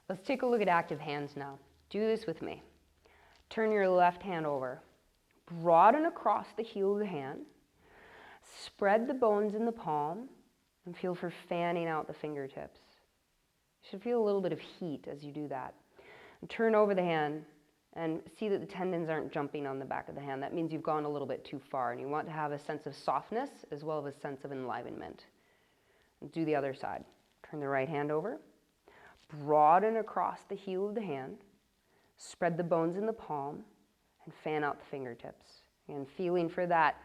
Let's take a look at active hands now. Do this with me. Turn your left hand over. Broaden across the heel of the hand. Spread the bones in the palm and feel for fanning out the fingertips. You should feel a little bit of heat as you do that. And turn over the hand and see that the tendons aren't jumping on the back of the hand. That means you've gone a little bit too far, and you want to have a sense of softness as well as a sense of enlivenment. And do the other side. Turn the right hand over. Broaden across the heel of the hand. Spread the bones in the palm and fan out the fingertips. And feeling for that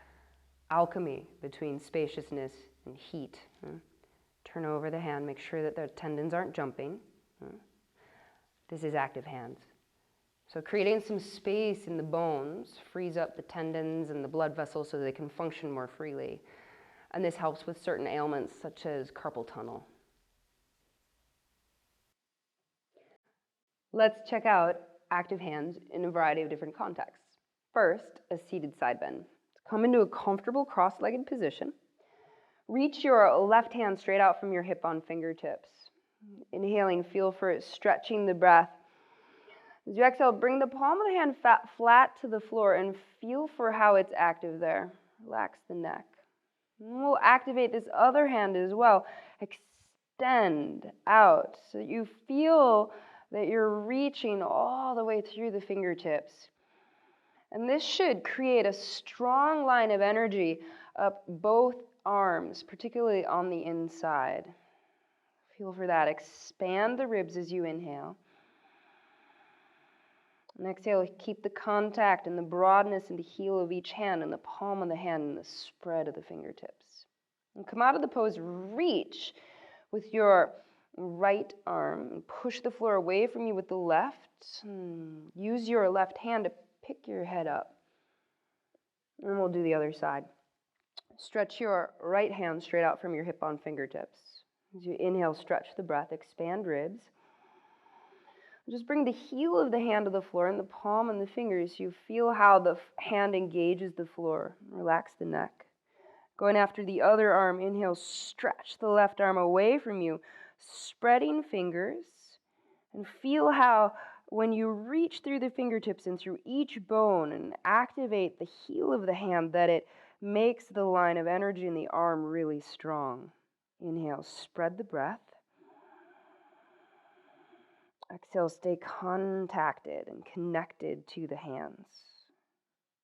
alchemy between spaciousness and heat. Turn over the hand, make sure that the tendons aren't jumping. This is active hands. So creating some space in the bones frees up the tendons and the blood vessels so they can function more freely. And this helps with certain ailments such as carpal tunnel. Let's check out active hands in a variety of different contexts. First, a seated side bend. Come into a comfortable cross-legged position. Reach your left hand straight out from your hip on fingertips. Inhaling, feel for it stretching the breath. As you exhale, bring the palm of the hand flat to the floor and feel for how it's active there. Relax the neck. And we'll activate this other hand as well. Extend out so that you feel that you're reaching all the way through the fingertips. And this should create a strong line of energy up both arms, particularly on the inside. Feel for that. Expand the ribs as you inhale. And exhale, keep the contact and the broadness in the heel of each hand and the palm of the hand and the spread of the fingertips. And come out of the pose, reach with your right arm and push the floor away from you with the left. Use your left hand to pick your head up. And we'll do the other side. Stretch your right hand straight out from your hip on fingertips. As you inhale, stretch the breath, expand ribs. Just bring the heel of the hand to the floor and the palm and the fingers. You feel how the hand engages the floor. Relax the neck. Going after the other arm, inhale, stretch the left arm away from you, spreading fingers. And feel how when you reach through the fingertips and through each bone and activate the heel of the hand, that it makes the line of energy in the arm really strong. Inhale, spread the breath. Exhale, stay contacted and connected to the hands.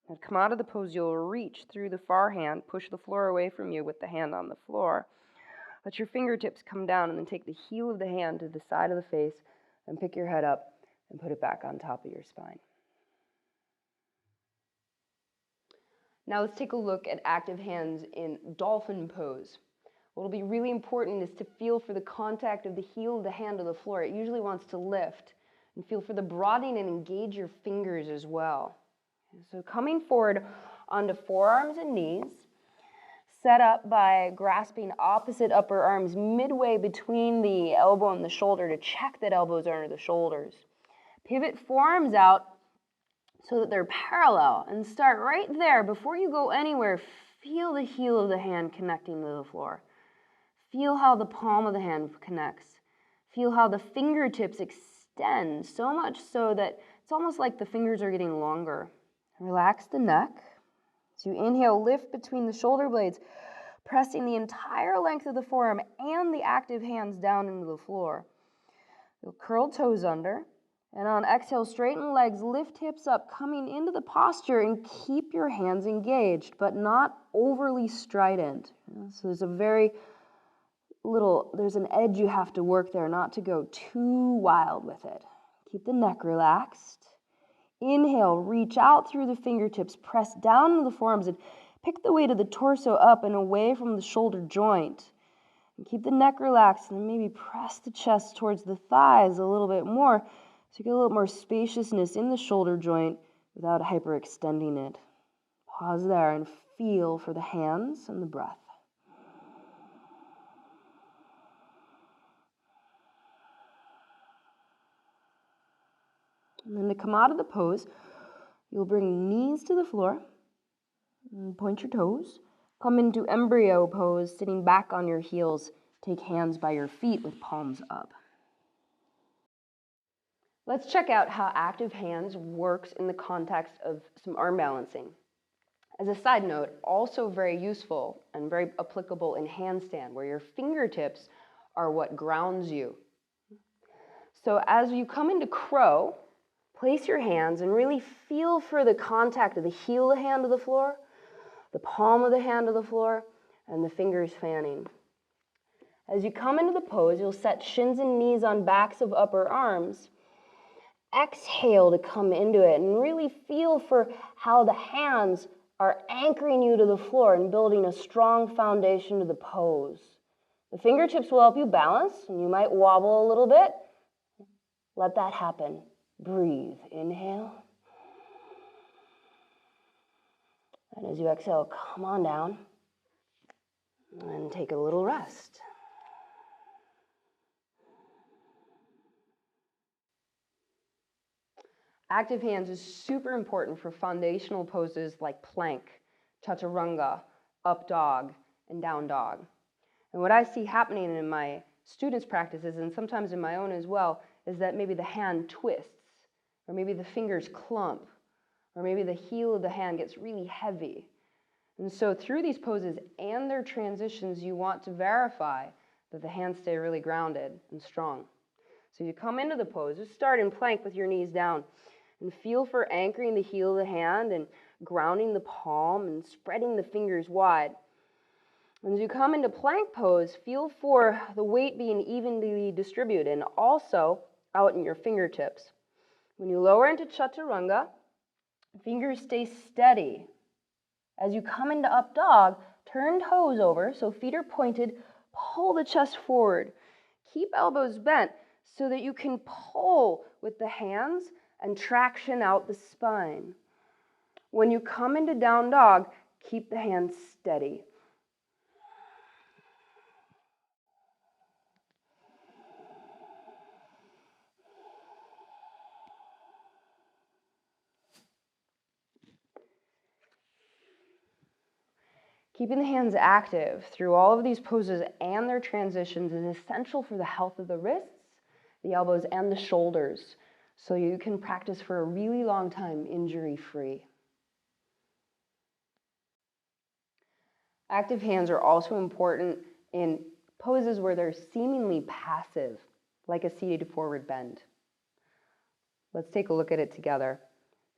And come out of the pose, you'll reach through the far hand, push the floor away from you with the hand on the floor. Let your fingertips come down and then take the heel of the hand to the side of the face and pick your head up and put it back on top of your spine. Now let's take a look at active hands in dolphin pose. What'll be really important is to feel for the contact of the heel of the hand to the floor. It usually wants to lift. And feel for the broadening and engage your fingers as well. So coming forward onto forearms and knees, set up by grasping opposite upper arms midway between the elbow and the shoulder to check that elbows are under the shoulders. Pivot forearms out so that they're parallel and start right there. Before you go anywhere, feel the heel of the hand connecting to the floor. Feel how the palm of the hand connects. Feel how the fingertips extend, so much so that it's almost like the fingers are getting longer. Relax the neck. As you inhale, lift between the shoulder blades, pressing the entire length of the forearm and the active hands down into the floor. You'll curl toes under, and on exhale, straighten legs, lift hips up, coming into the posture, and keep your hands engaged, but not overly strident. So there's an edge you have to work there, not to go too wild with it. Keep the neck relaxed. Inhale, reach out through the fingertips, press down into the forearms, and pick the weight of the torso up and away from the shoulder joint. And keep the neck relaxed, and then maybe press the chest towards the thighs a little bit more so you get a little more spaciousness in the shoulder joint without hyperextending it. Pause there and feel for the hands and the breath. And then to come out of the pose, you'll bring knees to the floor, and point your toes. Come into embryo pose, sitting back on your heels. Take hands by your feet with palms up. Let's check out how active hands works in the context of some arm balancing. As a side note, also very useful and very applicable in handstand, where your fingertips are what grounds you. So as you come into crow, place your hands and really feel for the contact of the heel of the hand to the floor, the palm of the hand to the floor, and the fingers fanning. As you come into the pose, you'll set shins and knees on backs of upper arms. Exhale to come into it and really feel for how the hands are anchoring you to the floor and building a strong foundation to the pose. The fingertips will help you balance, and you might wobble a little bit. Let that happen. Breathe. Inhale. And as you exhale, come on down and take a little rest. Active hands is super important for foundational poses like plank, chaturanga, up dog, and down dog. And what I see happening in my students' practices, and sometimes in my own as well, is that maybe the hand twists, or maybe the fingers clump, or maybe the heel of the hand gets really heavy. And so through these poses and their transitions, you want to verify that the hands stay really grounded and strong. So you come into the pose, just start in plank with your knees down, and feel for anchoring the heel of the hand and grounding the palm and spreading the fingers wide. As you come into plank pose, feel for the weight being evenly distributed and also out in your fingertips. When you lower into chaturanga, fingers stay steady. As you come into up dog, turn toes over so feet are pointed, pull the chest forward. Keep elbows bent so that you can pull with the hands and traction out the spine. When you come into down dog, keep the hands steady. Keeping the hands active through all of these poses and their transitions is essential for the health of the wrists, the elbows, and the shoulders, so you can practice for a really long time injury-free. Active hands are also important in poses where they're seemingly passive, like a seated forward bend. Let's take a look at it together.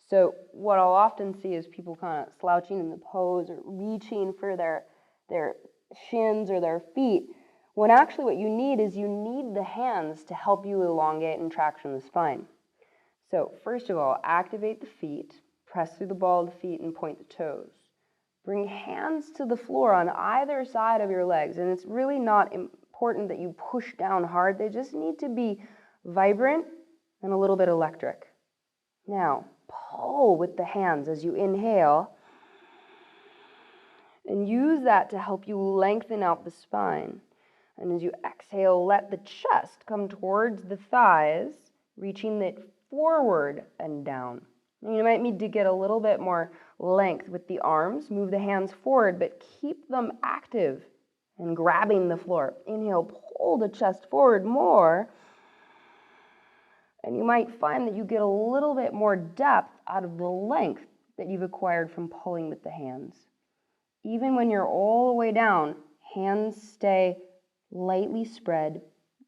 So what I'll often see is people kind of slouching in the pose or reaching for their shins or their feet, when actually what you need is you need the hands to help you elongate and traction the spine. So first of all, activate the feet, press through the ball of the feet and point the toes. Bring hands to the floor on either side of your legs, and it's really not important that you push down hard. They just need to be vibrant and a little bit electric. Now, pull with the hands as you inhale, and use that to help you lengthen out the spine. And as you exhale, let the chest come towards the thighs, reaching it forward and down. And you might need to get a little bit more length with the arms. Move the hands forward, but keep them active and grabbing the floor. Inhale, pull the chest forward more. And you might find that you get a little bit more depth out of the length that you've acquired from pulling with the hands. Even when you're all the way down, hands stay lightly spread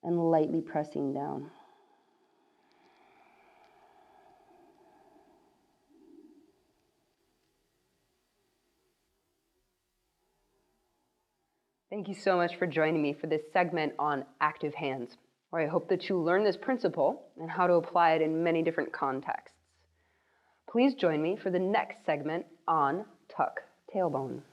and lightly pressing down. Thank you so much for joining me for this segment on active hands, where I hope that you learn this principle and how to apply it in many different contexts. Please join me for the next segment on tuck tailbone.